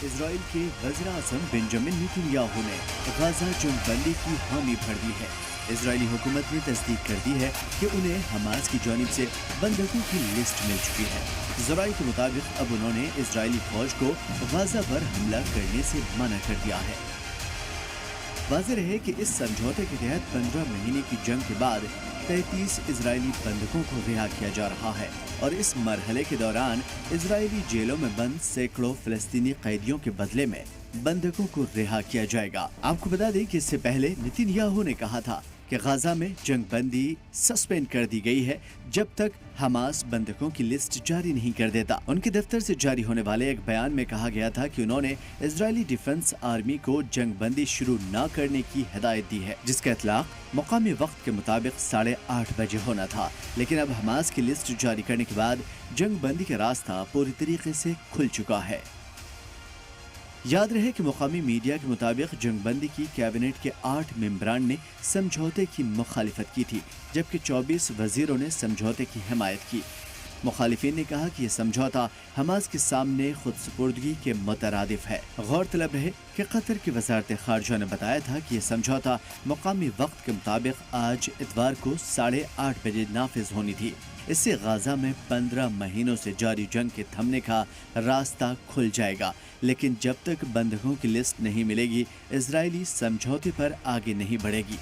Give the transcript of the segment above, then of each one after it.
Israel के वज़ीर-ए-आज़म Benjamin Netanyahu ने गाज़ा जंग बंदी की हामी भर दी है। इजरायली हुकूमत ने तस्दीक कर दी है कि उन्हें हमास की जानिब से बंधकों की लिस्ट मिल चुकी है। ज़राए के मुताबिक अब उन्होंने इजरायली फौज को गाज़ा पर हमला करने से मना कर दिया है। वाज़ेह रहे कि इस समझौते के तहत 15 महीने की जंग के बाद 33 इजरायली बंधकों को रिहा किया जा रहा है और इस मरहले के दौरान इजरायली जेलों में बंद सैकड़ों फ़लस्तीनी कैदियों के बदले में बंधकों को रिहा किया जाएगा। आपको बता दें कि इससे पहले नेतन्याहू ने कहा था कि गाज़ा में जंग बंदी सस्पेंड कर दी गई है जब तक हमास बंधकों की लिस्ट जारी नहीं कर देता। उनके दफ्तर से जारी होने वाले एक बयान में कहा गया था कि उन्होंने इजरायली डिफेंस आर्मी को जंग बंदी शुरू न करने की हिदायत दी है, जिसका इतलाक मुकामी वक्त के मुताबिक 8:30 बजे होना था। लेकिन अब हमास की लिस्ट जारी करने के बाद जंग बंदी का रास्ता पूरी तरीके से खुल चुका है। याद रहे कि मुकामी मीडिया के मुताबिक जंगबंदी की कैबिनेट के 8 मेंबरान ने समझौते की मुखालिफत की थी, जबकि 24 वजीरों ने समझौते की हिमायत की। मुखालिफिन ने कहा कि यह समझौता हमास के सामने खुद सुपुर्दगी के मुतरादिफ है। गौरतलब रहे कि कतर की वजारत खारजा ने बताया था कि यह समझौता मुकामी वक्त के मुताबिक आज इतवार को 8:30 बजे नाफिज होनी थी। इससे गाज़ा में 15 महीनों से जारी जंग के थमने का रास्ता खुल जाएगा, लेकिन जब तक बंधकों की लिस्ट नहीं मिलेगी इजरायली समझौते पर आगे नहीं बढ़ेगी।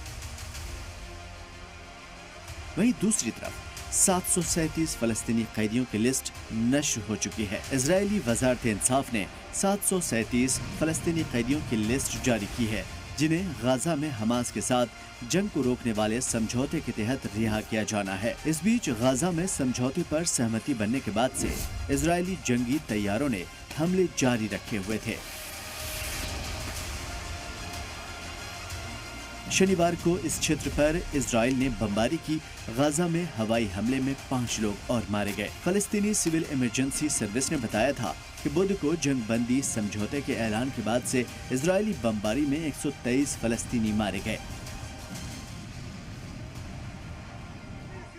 वहीं दूसरी तरफ 737 फ़लस्तीनी कैदियों की लिस्ट नश्र हो चुकी है। इजरायली वजारत इंसाफ ने 737 फ़लस्तीनी कैदियों की लिस्ट जारी की है, जिन्हें गाज़ा में हमास के साथ जंग को रोकने वाले समझौते के तहत रिहा किया जाना है। इस बीच गाज़ा में समझौते पर सहमति बनने के बाद से इजरायली जंगी तैयारों ने हमले जारी रखे हुए थे। शनिवार को इस क्षेत्र पर इजराइल ने बमबारी की। गाज़ा में हवाई हमले में 5 लोग और मारे गए। फ़लस्तीनी सिविल इमरजेंसी सर्विस ने बताया था कि बुध को जंग बंदी समझौते के ऐलान के बाद से इजरायली बमबारी में 123 फ़लस्तीनी मारे गए।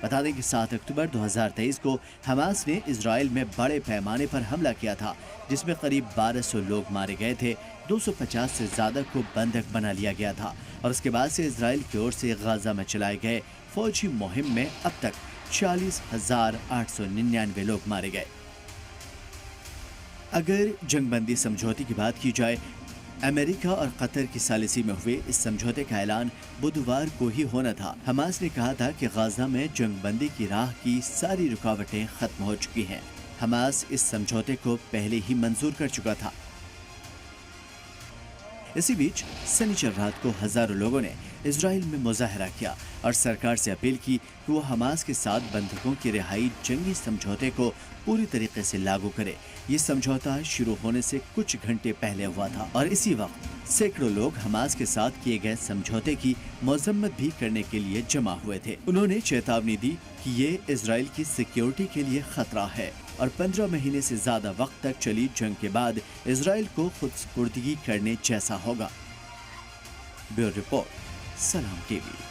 बता दें कि 7 अक्टूबर 2023 को हमास ने इजराइल में बड़े पैमाने पर हमला किया था, जिसमें करीब 1200 लोग मारे गए थे। 250 से ज्यादा को बंधक बना लिया गया था और उसके बाद से इजराइल की ओर से गाज़ा में चलाए गए फौजी मुहिम में अब तक 40,899 लोग मारे गए। अगर जंगबंदी समझौते की बात की जाए, अमेरिका और कतर की सालिसी में हुए इस समझौते का ऐलान बुधवार को ही होना था। हमास ने कहा था कि गाज़ा में जंगबंदी की राह की सारी रुकावटें खत्म हो चुकी हैं। हमास इस समझौते को पहले ही मंजूर कर चुका था। इसी बीच शनिवार रात को हजारों लोगों ने इजराइल में मुजाहरा किया और सरकार से अपील की कि वो हमास के साथ बंधकों की रिहाई जंगी समझौते को पूरी तरीके से लागू करे। ये समझौता शुरू होने से कुछ घंटे पहले हुआ था और इसी वक्त सैकड़ों लोग हमास के साथ किए गए समझौते की मजम्मत भी करने के लिए जमा हुए थे। उन्होंने चेतावनी दी कि ये इजराइल की सिक्योरिटी के लिए खतरा है और 15 महीने से ज्यादा वक्त तक चली जंग के बाद इजराइल को खुद सुपुर्दगी करने जैसा होगा। ब्यूरो रिपोर्ट, सलाम टीवी।